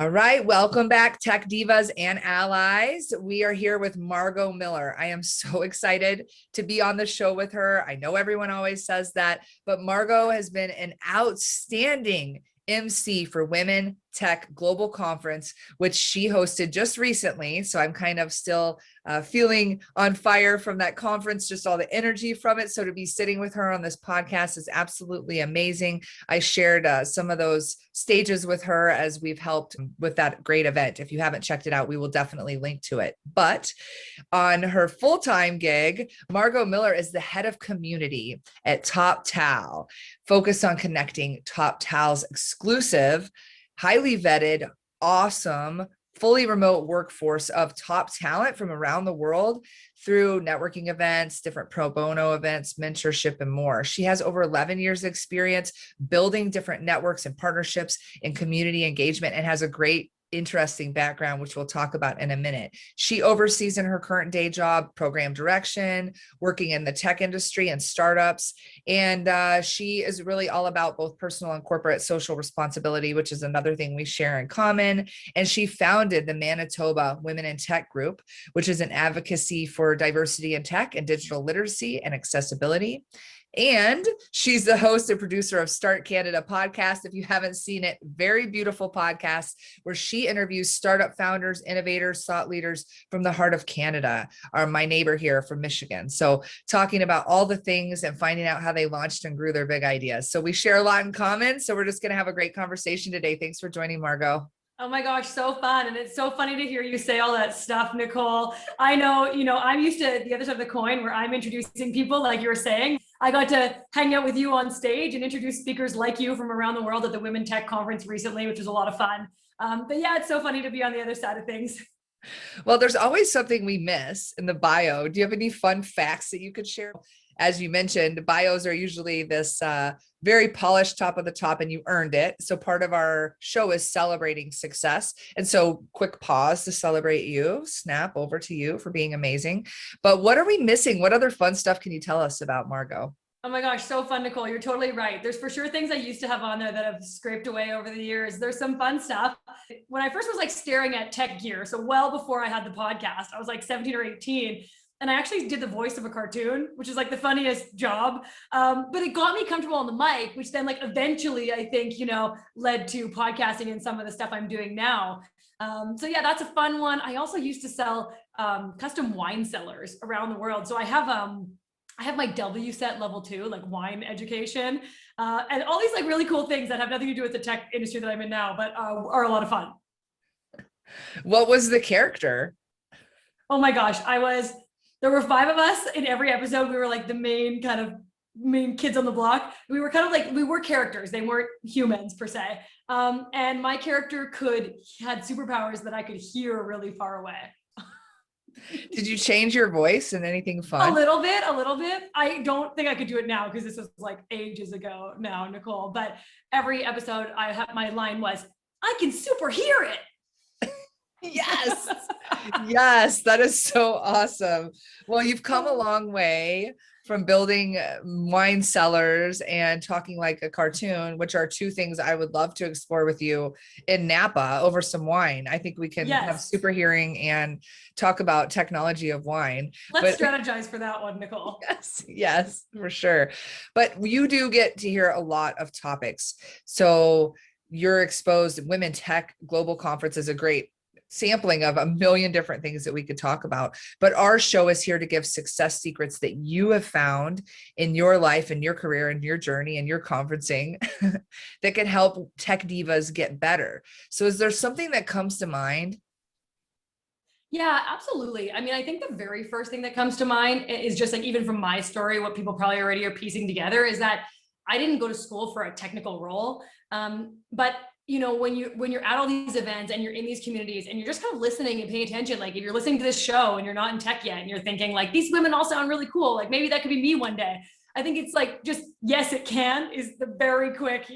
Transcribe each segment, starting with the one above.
All right, welcome back, Tech Divas and Allies. We are here with Margaux Miller. I am so excited to be on the show with her. I know everyone always says that, but Margaux has been an outstanding MC for Women Tech Global Conference, which she hosted just recently. So I'm kind of still feeling on fire from that conference, just all the energy from it. So to be sitting with her on this podcast is absolutely amazing. I shared some of those stages with her as we've helped with that great event. If you haven't checked it out, we will definitely link to it. But on her full-time gig, Margaux Miller is the head of community at TopTal, focused on connecting TopTal's exclusive, highly vetted, awesome, fully remote workforce of top talent from around the world through networking events, different pro bono events, mentorship, and more. She has over 11 years of experience building different networks and partnerships in community engagement and has a great interesting background, which we'll talk about in a minute. She oversees in her current day job program direction, working in the tech industry and startups. And she is really all about both personal and corporate social responsibility, which is another thing we share in common. And she founded the Manitoba Women in Tech Group, which is an advocacy for diversity in tech and digital literacy and accessibility. And she's the host and producer of Start Canada podcast. If you haven't seen it, very beautiful podcast where she interviews startup founders, innovators, thought leaders from the heart of Canada, are my neighbor here from Michigan. So talking about all the things and finding out how they launched and grew their big ideas. So we share a lot in common. So we're just going to have a great conversation today. Thanks for joining, Margaux. Oh my gosh, so fun. And it's so funny to hear you say all that stuff, Nicole. I know, I'm used to the other side of the coin where I'm introducing people like you were saying. I got to hang out with you on stage and introduce speakers like you from around the world at the Women Tech Conference recently, which was a lot of fun. But yeah, it's so funny to be on the other side of things. Well, there's always something we miss in the bio. Do you have any fun facts that you could share? As you mentioned, bios are usually this very polished top of the top, and you earned it. So part of our show is celebrating success. And so quick pause to celebrate you, snap over to you for being amazing. But what are we missing? What other fun stuff can you tell us about Margaux? Oh my gosh, so fun, Nicole. You're totally right. There's for sure things I used to have on there that have scraped away over the years. There's some fun stuff. When I first was like staring at tech gear, so well before I had the podcast, I was like 17 or 18. And I actually did the voice of a cartoon, which is like the funniest job. But it got me comfortable on the mic, which then like eventually I think, led to podcasting and some of the stuff I'm doing now. So yeah, that's a fun one. I also used to sell custom wine cellars around the world. So I have my WSET level 2, like wine education, and all these like really cool things that have nothing to do with the tech industry that I'm in now, but are a lot of fun. What was the character? Oh my gosh, there were 5 of us in every episode. We were like the main kids on the block. We were kind of like, we were characters. They weren't humans per se. And my character had superpowers that I could hear really far away. Did you change your voice and anything fun? A little bit. I don't think I could do it now because this was like ages ago now, Nicole. But every episode my line was, I can super hear it. Yes. Yes, that is so awesome. Well, you've come a long way from building wine cellars and talking like a cartoon, which are 2 things I would love to explore with you in Napa over some wine. I think we can have super hearing and talk about technology of wine. Let's strategize for that one, Nicole. Yes, for sure. But you do get to hear a lot of topics. So you're exposed. Women Tech Global Conference is a great sampling of a million different things that we could talk about. But our show is here to give success secrets that you have found in your life and your career and your journey and your conferencing that can help tech divas get better. So is there something that comes to mind? Yeah, absolutely. I mean, I think the very first thing that comes to mind is just like, even from my story, what people probably already are piecing together is that I didn't go to school for a technical role. But when you're at all these events and you're in these communities and you're just kind of listening and paying attention, like if you're listening to this show and you're not in tech yet and you're thinking like, these women all sound really cool, like maybe that could be me one day. I think it's like, just, yes, it can is the very quick,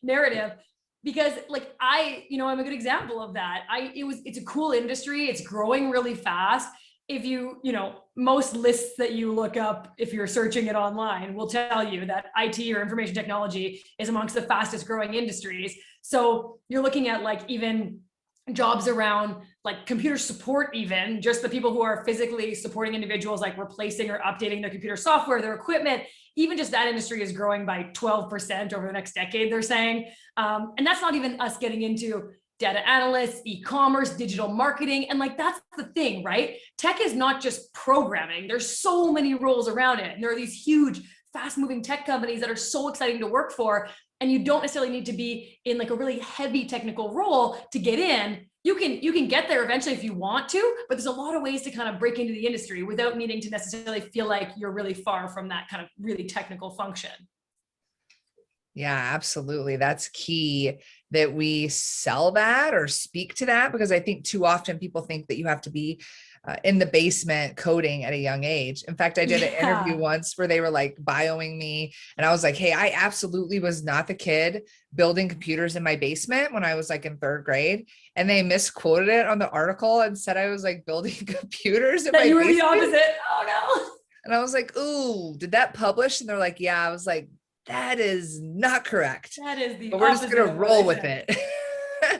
narrative, because like I'm a good example of that. It's a cool industry. It's growing really fast. If most lists that you look up, if you're searching it online, will tell you that IT or information technology is amongst the fastest growing industries. So you're looking at like even jobs around like computer support, even just the people who are physically supporting individuals, like replacing or updating their computer software, their equipment. Even just that industry is growing by 12% over the next decade, they're saying. And that's not even us getting into data analysts, e-commerce, digital marketing. And like, that's the thing, right? Tech is not just programming. There's so many roles around it. And there are these huge, fast moving tech companies that are so exciting to work for. And you don't necessarily need to be in like a really heavy technical role to get in. You can get there eventually if you want to, but there's a lot of ways to kind of break into the industry without needing to necessarily feel like you're really far from that kind of really technical function. Yeah, absolutely. That's key that we sell that or speak to that, because I think too often people think that you have to be in the basement coding at a young age. In fact, I did an interview once where they were like bioing me, and I was like, hey, I absolutely was not the kid building computers in my basement when I was like in 3rd grade. And they misquoted it on the article and said I was like building computers in my you were basement. the opposite. Oh no. And I was like, ooh, did that publish? And they're like, yeah. I was like, that is not correct. That is the but we're just going to roll with it.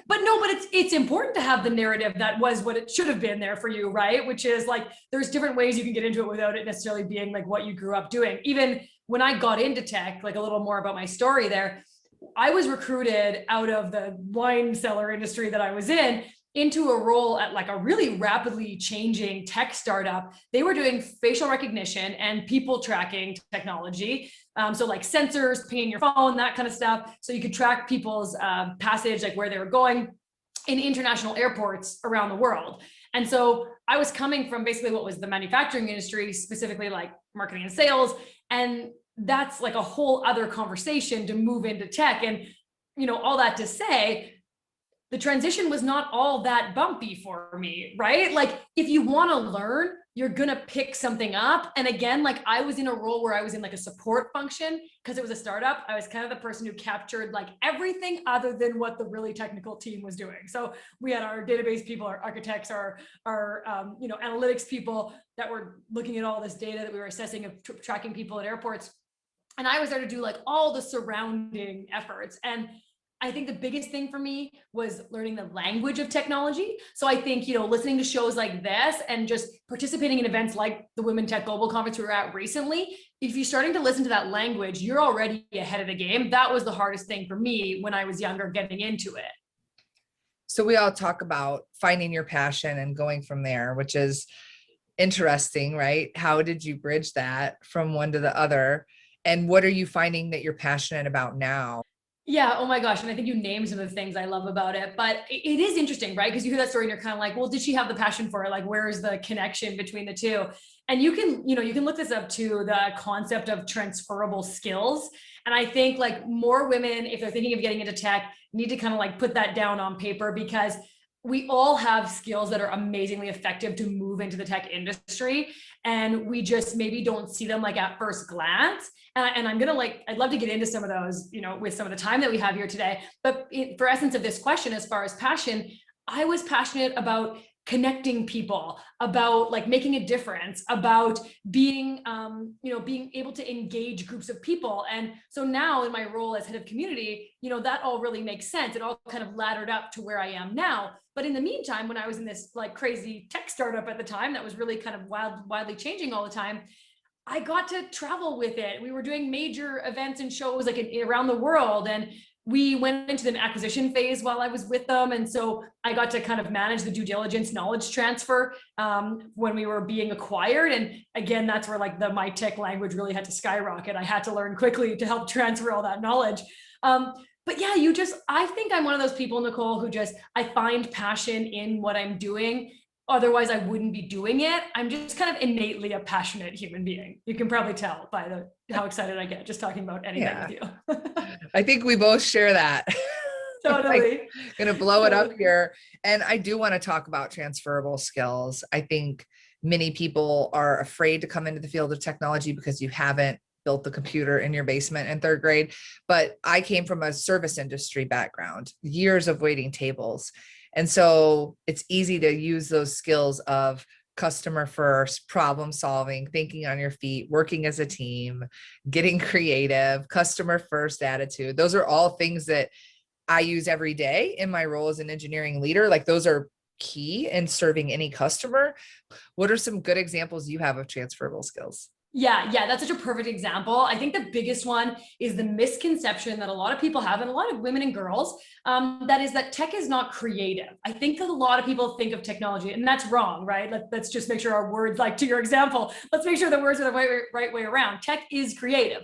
But no, but it's important to have the narrative that was what it should have been there for you, right? Which is like, there's different ways you can get into it without it necessarily being like what you grew up doing. Even when I got into tech, like a little more about my story there, I was recruited out of the wine cellar industry that I was in into a role at like a really rapidly changing tech startup. They were doing facial recognition and people tracking technology. So like sensors, pinging your phone, that kind of stuff. So you could track people's passage, like where they were going in international airports around the world. And so I was coming from basically what was the manufacturing industry, specifically like marketing and sales. And that's like a whole other conversation to move into tech. And, you know, all that to say, the transition was not all that bumpy for me, right? Like if you want to learn, you're going to pick something up. And again, like I was in a role where I was in like a support function because it was a startup. I was kind of the person who captured like everything other than what the really technical team was doing. So we had our database people, our architects, our analytics people that were looking at all this data that we were assessing of tracking people at airports. And I was there to do like all the surrounding efforts. And I think the biggest thing for me was learning the language of technology. So I think, listening to shows like this and just participating in events like the Women Tech Global Conference we were at recently, if you're starting to listen to that language, you're already ahead of the game. That was the hardest thing for me when I was younger, getting into it. So we all talk about finding your passion and going from there, which is interesting, right? How did you bridge that from one to the other? And what are you finding that you're passionate about now? Yeah. Oh my gosh. And I think you named some of the things I love about it, but it is interesting, right? Because you hear that story and you're kind of like, well, did she have the passion for it? Like, where is the connection between the two? And you can look this up too, the concept of transferable skills. And I think like more women, if they're thinking of getting into tech, need to kind of like put that down on paper, because we all have skills that are amazingly effective to move into the tech industry. And we just maybe don't see them like at first glance. And I'm going to I'd love to get into some of those, with some of the time that we have here today. But for essence of this question, as far as passion, I was passionate about connecting people, about like making a difference, about being, being able to engage groups of people. And so now in my role as head of community, that all really makes sense. It all kind of laddered up to where I am now. But in the meantime, when I was in this like crazy tech startup at the time, that was really kind of wildly changing all the time, I got to travel with it. We were doing major events and shows like around the world. And we went into the acquisition phase while I was with them. And so I got to kind of manage the due diligence knowledge transfer when we were being acquired. And again, that's where like my tech language really had to skyrocket. I had to learn quickly to help transfer all that knowledge. But yeah, I think I'm one of those people, Nicole, who I find passion in what I'm doing. Otherwise, I wouldn't be doing it. I'm just kind of innately a passionate human being. You can probably tell by how excited I get just talking about anything with you. I think we both share that. Totally. Gonna blow it up here. And I do want to talk about transferable skills. I think many people are afraid to come into the field of technology because you haven't built the computer in your basement in 3rd grade. But I came from a service industry background, years of waiting tables. And so it's easy to use those skills of customer first, problem solving, thinking on your feet, working as a team, getting creative, customer first attitude. Those are all things that I use every day in my role as an engineering leader. Like those are key in serving any customer. What are some good examples you have of transferable skills? Yeah, that's such a perfect example. I think the biggest one is the misconception that a lot of people have, and a lot of women and girls, that is that tech is not creative. I think that a lot of people think of technology, and that's wrong, right? Let's just make sure our words, like to your example, let's make sure the words are the right way around. Tech is creative.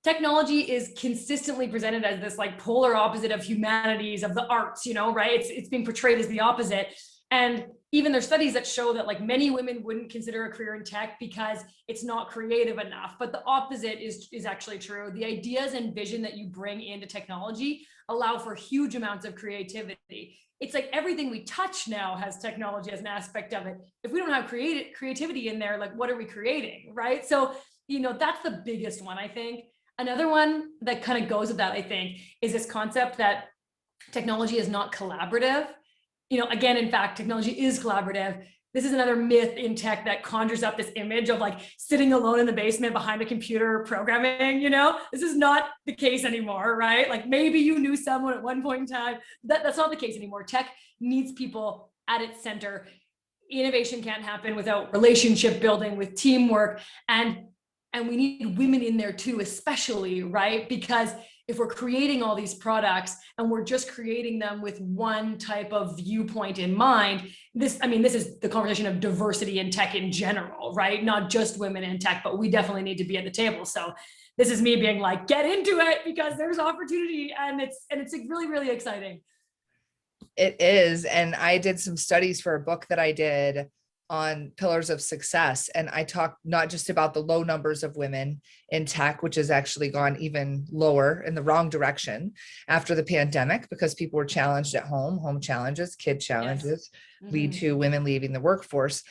Technology is consistently presented as this like polar opposite of humanities, of the arts, right? It's being portrayed as the opposite. And even there's studies that show that like many women wouldn't consider a career in tech because it's not creative enough. But the opposite is actually true. The ideas and vision that you bring into technology allow for huge amounts of creativity. It's like everything we touch now has technology as an aspect of it. If we don't have creativity in there, like what are we creating, right? So, that's the biggest one, I think. Another one that kind of goes with that, I think, is this concept that technology is not collaborative. Again, in fact, technology is collaborative. This is another myth in tech that conjures up this image of like sitting alone in the basement behind a computer programming. This is not the case anymore, right? Like maybe you knew someone at one point in time. That's not the case anymore. Tech needs people at its center. Innovation can't happen without relationship building, with teamwork, and we need women in there too, especially, right? Because if we're creating all these products and we're just creating them with one type of viewpoint in mind, this is the conversation of diversity in tech in general, right? Not just women in tech, but we definitely need to be at the table. So this is me being like, get into it because there's opportunity, and it's really, really exciting. It is. And I did some studies for a book that I did on pillars of success. And I talked not just about the low numbers of women in tech, which has actually gone even lower in the wrong direction after the pandemic, because people were challenged at home challenges, kid challenges, yes, lead to women leaving the workforce.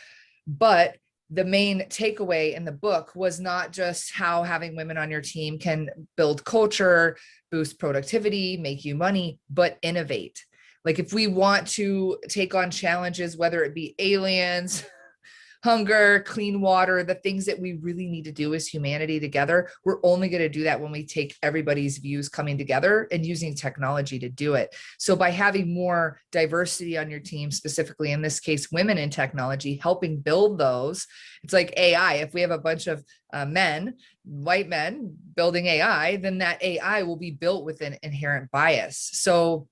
But the main takeaway in the book was not just how having women on your team can build culture, boost productivity, make you money, but innovate. Like if we want to take on challenges, whether it be aliens, hunger, clean water, the things that we really need to do as humanity together, we're only going to do that when we take everybody's views coming together and using technology to do it. So by having more diversity on your team, specifically in this case, women in technology, helping build those, it's like AI. If we have a bunch of white men building AI, then that AI will be built with an inherent bias. So,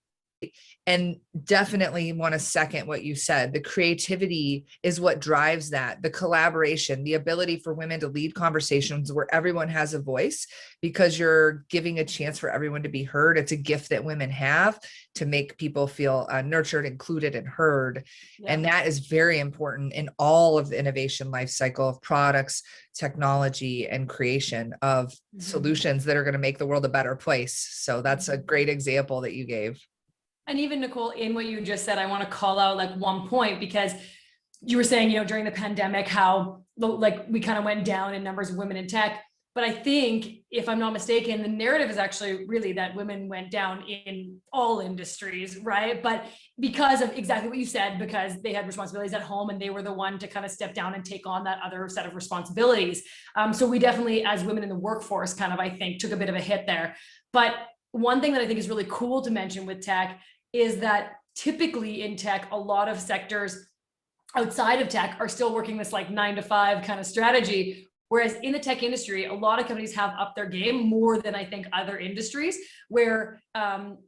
and definitely want to second what you said. The creativity is what drives that. The collaboration, the ability for women to lead conversations where everyone has a voice, because you're giving a chance for everyone to be heard. It's a gift that women have to make people feel nurtured, included, and heard. Yeah. And that is very important in all of the innovation life cycle of products, technology, and creation of solutions that are going to make the world a better place. So that's a great example that you gave. And even Nicole, in what you just said, I want to call out like one point, because you were saying, during the pandemic, how like we kind of went down in numbers of women in tech. But I think, if I'm not mistaken, the narrative is actually really that women went down in all industries, right? But because of exactly what you said, because they had responsibilities at home and they were the one to kind of step down and take on that other set of responsibilities. So we definitely, as women in the workforce, kind of, I think, took a bit of a hit there. But one thing that I think is really cool to mention with tech is that typically in tech, a lot of sectors outside of tech are still working this like 9-to-5 kind of strategy. Whereas in the tech industry, a lot of companies have upped their game more than I think other industries, where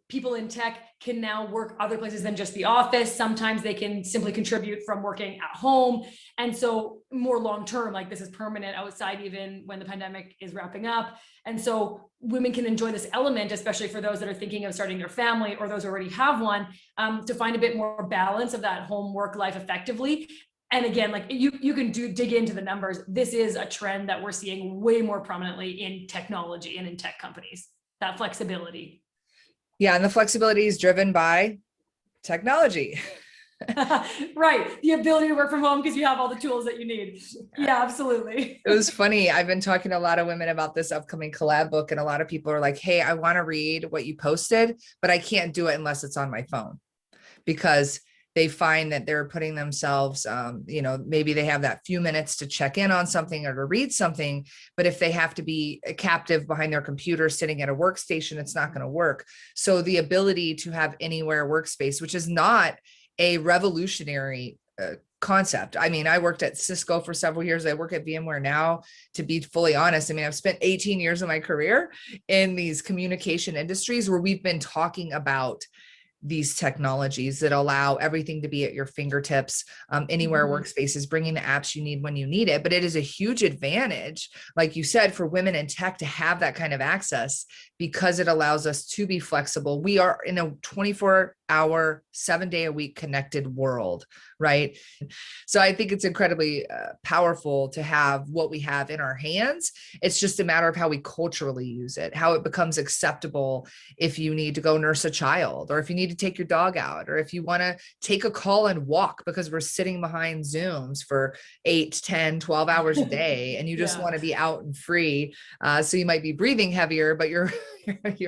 people in tech can now work other places than just the office. Sometimes they can simply contribute from working at home. And so more long-term, like this is permanent outside even when the pandemic is wrapping up. And so women can enjoy this element, especially for those that are thinking of starting their family or those who already have one, to find a bit more balance of that home work life effectively. And again, like you can dig into the numbers. This is a trend that we're seeing way more prominently in technology and in tech companies, that flexibility. Yeah. And the flexibility is driven by technology. Right. The ability to work from home because you have all the tools that you need. Yeah, absolutely. It was funny. I've been talking to a lot of women about this upcoming collab book, and a lot of people are like, hey, I want to read what you posted, but I can't do it unless it's on my phone, because they find that they're putting themselves, maybe they have that few minutes to check in on something or to read something, but if they have to be a captive behind their computer sitting at a workstation, it's not going to work. So the ability to have anywhere workspace, which is not a revolutionary concept. I mean, I worked at Cisco for several years. I work at VMware now, to be fully honest. I mean, I've spent 18 years of my career in these communication industries where we've been talking about these technologies that allow everything to be at your fingertips, anywhere workspaces, bringing the apps you need when you need it. But it is a huge advantage, like you said, for women in tech to have that kind of access, because it allows us to be flexible. We are in a 24-hour, 7-day-a-week connected world, right? So I think it's incredibly powerful to have what we have in our hands. It's just a matter of how we culturally use it, how it becomes acceptable if you need to go nurse a child, or if you need to take your dog out, or if you want to take a call and walk because we're sitting behind Zooms for 8, 10, 12 hours a day, and you just want to be out and free. So you might be breathing heavier, but you're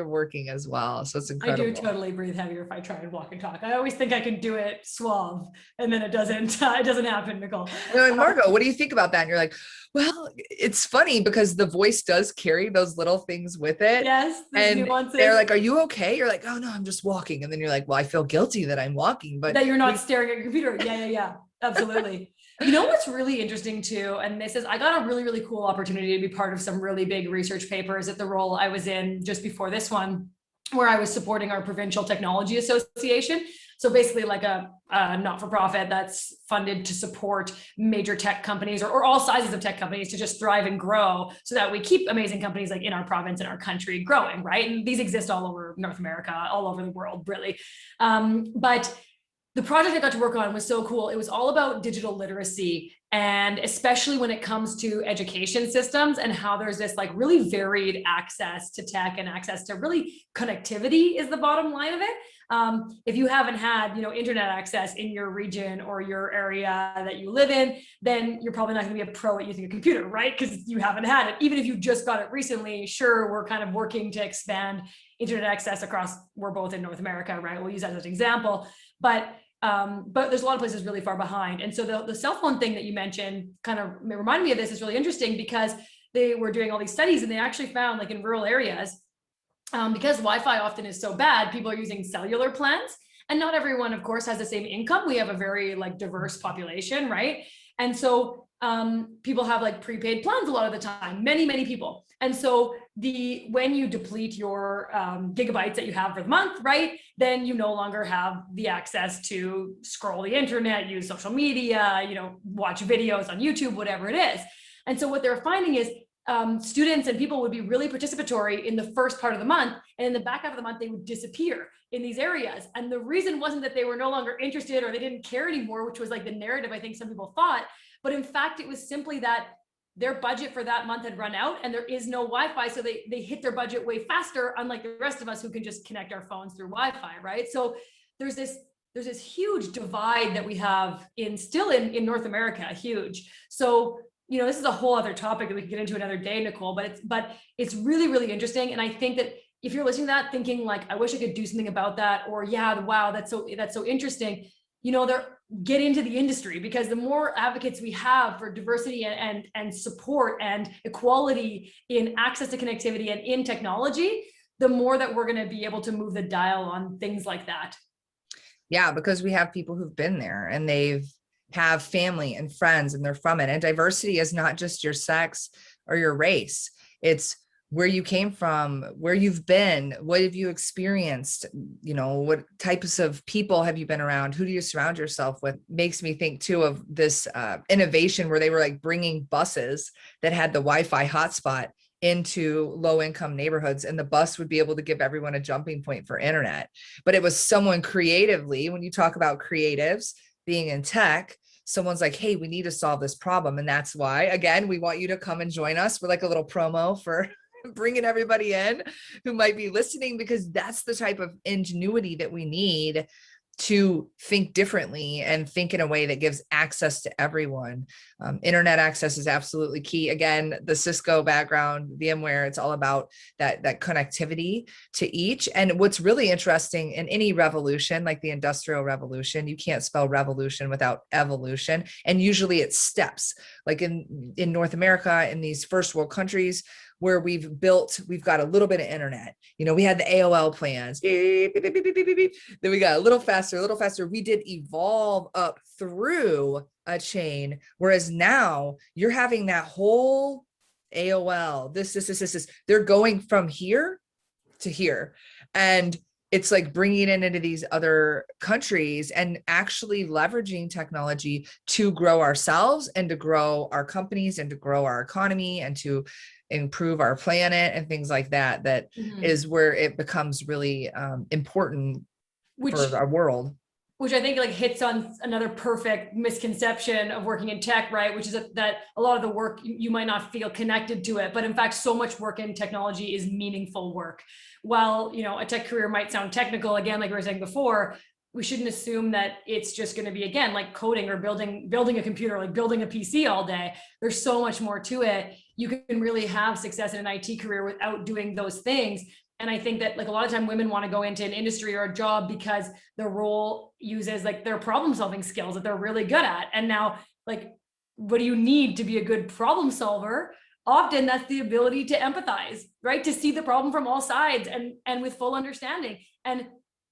working as well. So it's incredible. I do totally breathe heavier if I try and walk and talk. I always think I can do it suave, and then it doesn't happen, Nicole. Margaux, what do you think about that? And you're like, well, it's funny because the voice does carry those little things with it. Yes. And nuances. They're like, are you okay? You're like, oh no, I'm just walking. And then you're like, well, I feel guilty that I'm walking, but that you're not staring at your computer. Yeah. Absolutely. You know what's really interesting too, and this is, I got a really, really cool opportunity to be part of some really big research papers at the role I was in just before this one, where I was supporting our provincial technology association. So basically like a not-for-profit that's funded to support major tech companies or all sizes of tech companies to just thrive and grow, so that we keep amazing companies like in our province and our country growing, right? And these exist all over North America, all over the world, really. But the project I got to work on was so cool. It was all about digital literacy, and especially when it comes to education systems and how there's this like really varied access to tech and access to really connectivity is the bottom line of it. If you haven't had, internet access in your region or your area that you live in, then you're probably not going to be a pro at using a computer, right? Because you haven't had it. Even if you just got it recently, sure, we're kind of working to expand internet access across, we're both in North America, right? We'll use that as an example, but there's a lot of places really far behind. And so the cell phone thing that you mentioned kind of reminded me of this. Is really interesting because they were doing all these studies, and they actually found, like in rural areas, because Wi-Fi often is so bad, people are using cellular plans, and not everyone, of course, has the same income. We have a very diverse population, right? And so people have like prepaid plans a lot of the time, many people. And so when you deplete your gigabytes that you have for the month, right, then you no longer have the access to scroll the internet, use social media, watch videos on YouTube, whatever it is. And so what they're finding is students and people would be really participatory in the first part of the month, and in the back half of the month, they would disappear in these areas. And the reason wasn't that they were no longer interested or they didn't care anymore, which was like the narrative I think some people thought, but in fact, it was simply that their budget for that month had run out and there is no Wi-Fi. So they hit their budget way faster, unlike the rest of us who can just connect our phones through Wi-Fi, right? So there's this huge divide that we have still in North America, huge. So, this is a whole other topic that we can get into another day, Nicole, but it's really, really interesting. And I think that if you're listening to that thinking like, I wish I could do something about that, or yeah, wow, that's so interesting, get into the industry, because the more advocates we have for diversity and support and equality in access to connectivity and in technology, the more that we're going to be able to move the dial on things like that. Yeah, because we have people who've been there and have family and friends and they're from it. And diversity is not just your sex or your race. It's where you came from, where you've been, what have you experienced, what types of people have you been around, who do you surround yourself with? Makes me think too of this innovation where they were like bringing buses that had the Wi-Fi hotspot into low-income neighborhoods, and the bus would be able to give everyone a jumping point for internet. But it was someone creatively, when you talk about creatives being in tech, someone's like, hey, we need to solve this problem. And that's why, again, we want you to come and join us. We're like a little promo for bringing everybody in who might be listening, because that's the type of ingenuity that we need to think differently and think in a way that gives access to everyone. Internet access is absolutely key. Again, the Cisco background, VMware, it's all about that connectivity to each. And what's really interesting in any revolution, like the Industrial Revolution, you can't spell revolution without evolution. And usually it's steps. Like in North America, in these first world countries, where we've got a little bit of internet. We had the AOL plans. Beep, beep, beep, beep, beep, beep. Then we got a little faster. We did evolve up through a chain. Whereas now you're having that whole AOL, this. They're going from here to here. And it's like bringing it into these other countries and actually leveraging technology to grow ourselves and to grow our companies and to grow our economy and to improve our planet and things like that. That is where it becomes really important for our world. Which I think like hits on another perfect misconception of working in tech, right? Which is that a lot of the work, you might not feel connected to it, but in fact, so much work in technology is meaningful work. While, a tech career might sound technical, again, like we were saying before, we shouldn't assume that it's just going to be, again, like coding or building a computer, like building a PC all day. There's so much more to it. You can really have success in an IT career without doing those things. And I think that like a lot of time women want to go into an industry or a job because the role uses like their problem solving skills that they're really good at. And now, like, what do you need to be a good problem solver? Often that's the ability to empathize, right? To see the problem from all sides and with full understanding. And,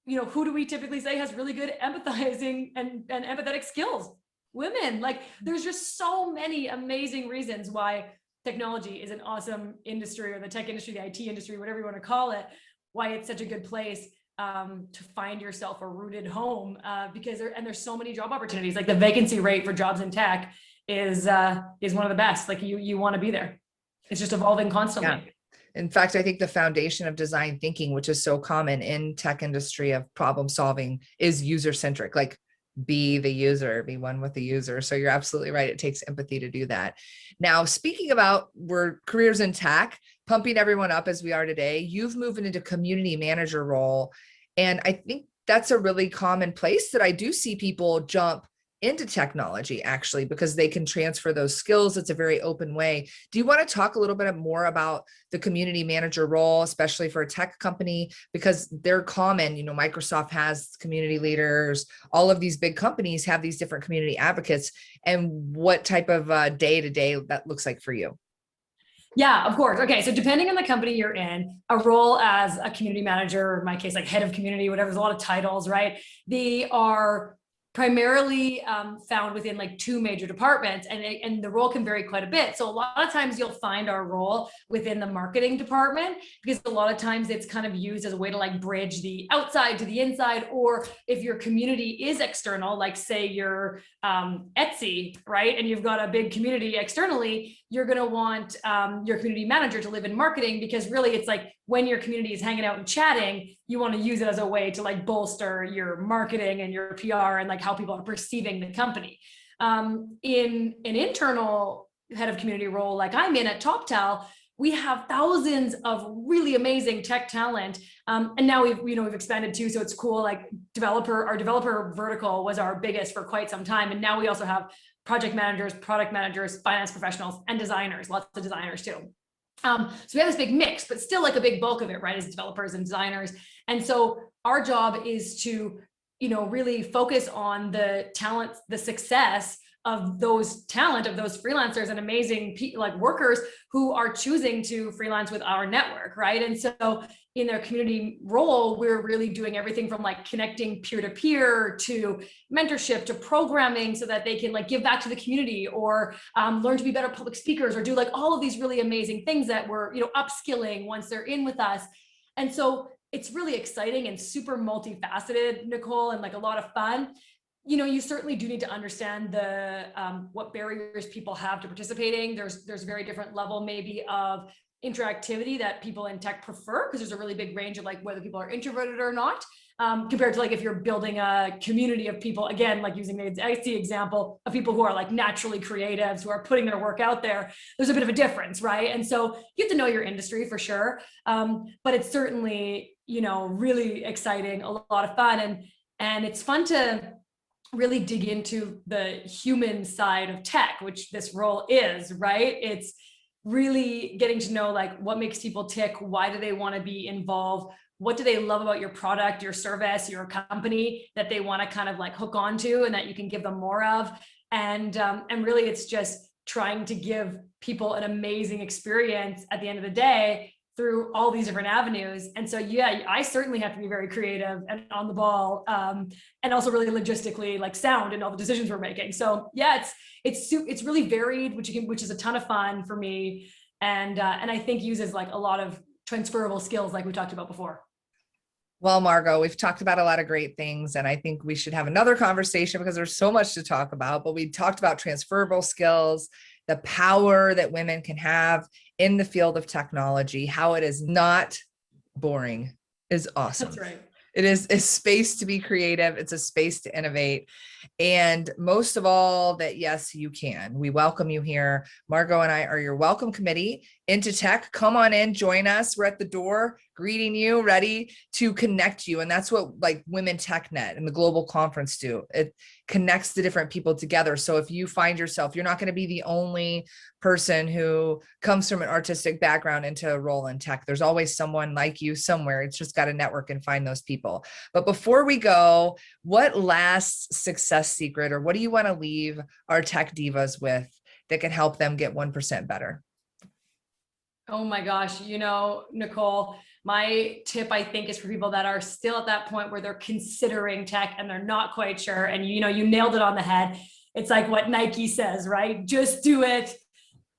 who do we typically say has really good empathizing and empathetic skills? Women. Like, there's just so many amazing reasons why technology is an awesome industry, or the tech industry, the IT industry, whatever you want to call it, why it's such a good place to find yourself a rooted home, because there's so many job opportunities. Like the vacancy rate for jobs in tech is one of the best. Like you want to be there. It's just evolving constantly. Yeah. In fact, I think the foundation of design thinking, which is so common in tech industry of problem solving, is user-centric. Like, be the user, be one with the user. So you're absolutely right. It takes empathy to do that. Now, speaking about we're careers in tech, pumping everyone up as we are today, you've moved into community manager role. And I think that's a really common place that I do see people jump into technology, actually, because they can transfer those skills. It's a very open way. Do you want to talk a little bit more about the community manager role, especially for a tech company? Because they're common, Microsoft has community leaders, all of these big companies have these different community advocates, and what type of day-to-day that looks like for you. Yeah, of course. Okay. So depending on the company you're in, a role as a community manager, or in my case, like head of community, whatever, there's a lot of titles, right? They are primarily found within like two major departments, and the role can vary quite a bit. So a lot of times you'll find our role within the marketing department, because a lot of times it's kind of used as a way to like bridge the outside to the inside. Or if your community is external, like say you're Etsy, right? And you've got a big community externally, you're going to want your community manager to live in marketing, because really it's like when your community is hanging out and chatting, you want to use it as a way to like bolster your marketing and your PR and like how people are perceiving the company. In an internal head of community role, like I'm in at TopTal, we have thousands of really amazing tech talent. And now we've expanded too. So it's cool. Like our developer vertical was our biggest for quite some time. And now we also have project managers, product managers, finance professionals, and designers, lots of designers too. So we have this big mix, but still like a big bulk of it, right, is developers and designers. And so our job is to, really focus on the talent, the success of those freelancers and amazing like workers who are choosing to freelance with our network, right? And so in their community role, we're really doing everything from like connecting peer-to-peer to mentorship to programming, so that they can like give back to the community, or learn to be better public speakers, or do like all of these really amazing things that we're upskilling once they're in with us. And so it's really exciting and super multifaceted, Nicole, and like a lot of fun. You certainly do need to understand the what barriers people have to participating. There's very different level maybe of interactivity that people in tech prefer, because there's a really big range of like whether people are introverted or not, compared to like if you're building a community of people, again, like using the Etsy example of people who are like naturally creatives, who are putting their work out there. There's a bit of a difference, right? And so you have to know your industry for sure, but it's certainly really exciting, a lot of fun. And And it's fun to really dig into the human side of tech, which this role is, right? It's really getting to know like what makes people tick, why do they want to be involved, what do they love about your product, your service, your company that they want to kind of like hook onto and that you can give them more of. And really it's just trying to give people an amazing experience at the end of the day through all these different avenues. And so, yeah, I certainly have to be very creative and on the ball, and also really logistically like sound in all the decisions we're making. So yeah, it's really varied, which is a ton of fun for me. And I think uses like a lot of transferable skills like we talked about before. Well, Margaux, we've talked about a lot of great things, and I think we should have another conversation because there's so much to talk about, but we talked about transferable skills, the power that women can have in the field of technology, how it is not boring is awesome. That's right. It is a space to be creative. It's a space to innovate. And most of all, that yes, you can. We welcome you here. Margaux and I are your welcome committee into tech. Come on in, join us. We're at the door greeting you, ready to connect you. And that's what like Women Tech Net and the global conference do. It connects the different people together. So if you find yourself, you're not going to be the only person who comes from an artistic background into a role in tech. There's always someone like you somewhere. It's just got to network and find those people. But before we go, what last success secret, or what do you want to leave our tech divas with that can help them get 1% better? Oh my gosh, Nicole, my tip, I think, is for people that are still at that point where they're considering tech and they're not quite sure. And, you nailed it on the head. It's like what Nike says, right? Just do it.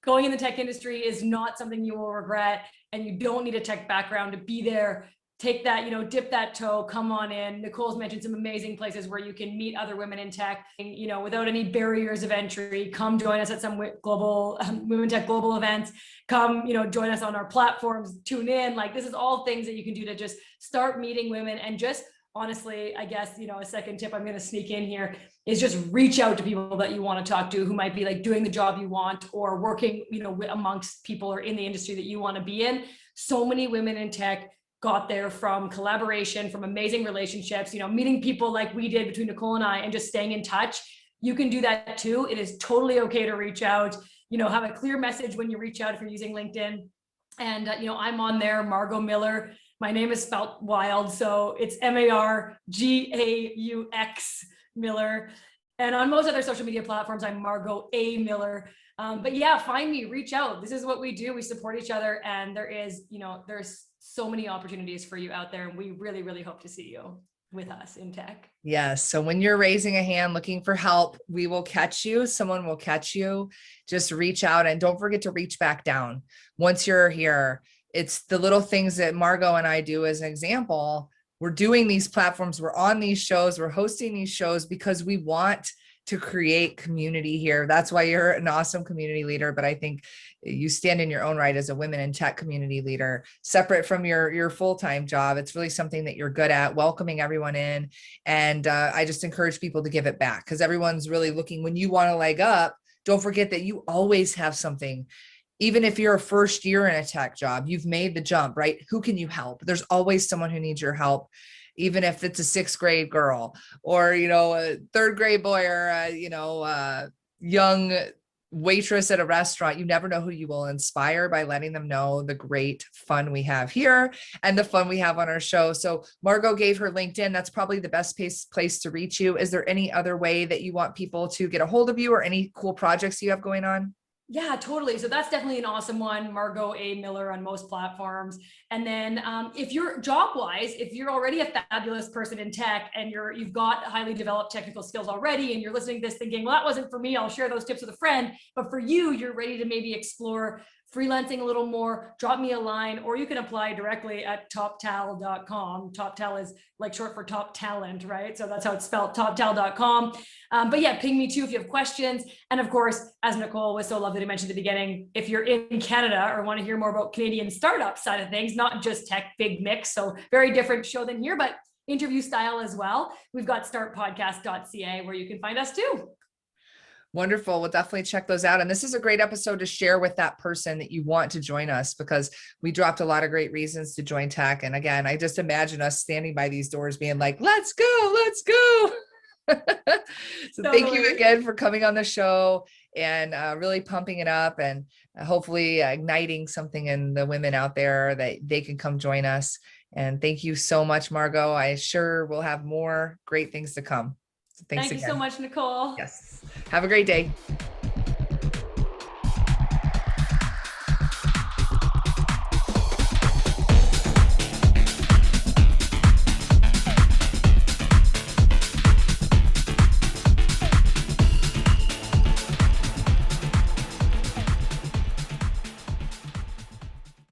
Going in the tech industry is not something you will regret, and you don't need a tech background to be there. Take that, dip that toe, come on in. Nicole's mentioned some amazing places where you can meet other women in tech, without any barriers of entry. Come join us at some global Women Tech Global events. Come, join us on our platforms, tune in. Like, this is all things that you can do to just start meeting women. And just honestly, I guess, a second tip I'm going to sneak in here is just reach out to people that you want to talk to who might be like doing the job you want or working, amongst people or in the industry that you want to be in. So many women in tech got there from collaboration, from amazing relationships, meeting people like we did between Nicole and I, and just staying in touch. You can do that too. It is totally okay to reach out, have a clear message when you reach out if you're using LinkedIn. And, I'm on there, Margaux Miller. My name is spelled wild, so it's Margaux Miller. And on most other social media platforms, I'm Margaux A. Miller. But yeah, find me, reach out. This is what we do. We support each other. And there's so many opportunities for you out there. And we really, really hope to see you with us in tech. Yes. So when you're raising a hand looking for help, we will catch you. Someone will catch you. Just reach out and don't forget to reach back down. Once you're here, it's the little things that Margaux and I do as an example. We're doing these platforms. We're on these shows. We're hosting these shows because we want to create community here. That's why you're an awesome community leader. But I think you stand in your own right as a women in tech community leader, separate from your full-time job. It's really something that you're good at, welcoming everyone in. And I just encourage people to give it back because everyone's really looking, when you want to leg up, don't forget that you always have something. Even if you're a first year in a tech job, you've made the jump, right? Who can you help? There's always someone who needs your help. Even if it's a 6th grade girl or, a 3rd grade boy or, a young waitress at a restaurant, you never know who you will inspire by letting them know the great fun we have here and the fun we have on our show. So Margaux gave her LinkedIn. That's probably the best place to reach you. Is there any other way that you want people to get a hold of you or any cool projects you have going on? Yeah, totally. So that's definitely an awesome one. Margaux A. Miller on most platforms. And then if you're job-wise, if you're already a fabulous person in tech and you've got highly developed technical skills already, and you're listening to this thinking, well, that wasn't for me, I'll share those tips with a friend. But for you, you're ready to maybe explore freelancing a little more, drop me a line, or you can apply directly at TopTal.com. TopTal is like short for top talent, right? So that's how it's spelled, TopTal.com. But yeah, ping me too if you have questions. And of course, as Nicole was so lovely to mention at the beginning, if you're in Canada or want to hear more about Canadian startup side of things, not just tech, big mix, so very different show than here, but interview style as well. We've got startpodcast.ca where you can find us too. Wonderful. We'll definitely check those out. And this is a great episode to share with that person that you want to join us, because we dropped a lot of great reasons to join tech. And again, I just imagine us standing by these doors being like, let's go, let's go. So thank you again for coming on the show and really pumping it up, and hopefully igniting something in the women out there that they can come join us. And thank you so much, Margaux. I sure will have more great things to come. So thanks again. Thank you so much, Nicole. Yes. Have a great day.